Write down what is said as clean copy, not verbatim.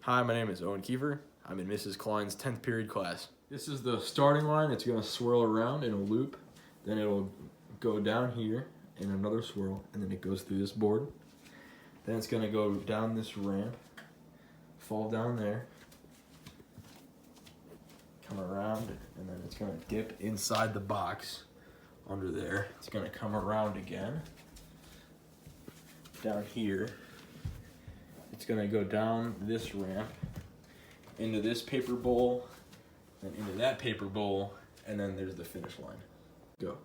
Hi, my name is Owen Kiefer. I'm in Mrs. Klein's 10th period class. This is the starting line. It's going to swirl around in a loop. Then it'll go down here in another swirl, and then it goes through this board. Then it's going to go down this ramp, fall down there, come around, and then it's going to dip inside the box under there. It's going to come around again, down here. It's going to go down this ramp, into this paper bowl, then into that paper bowl, and then there's the finish line. Go.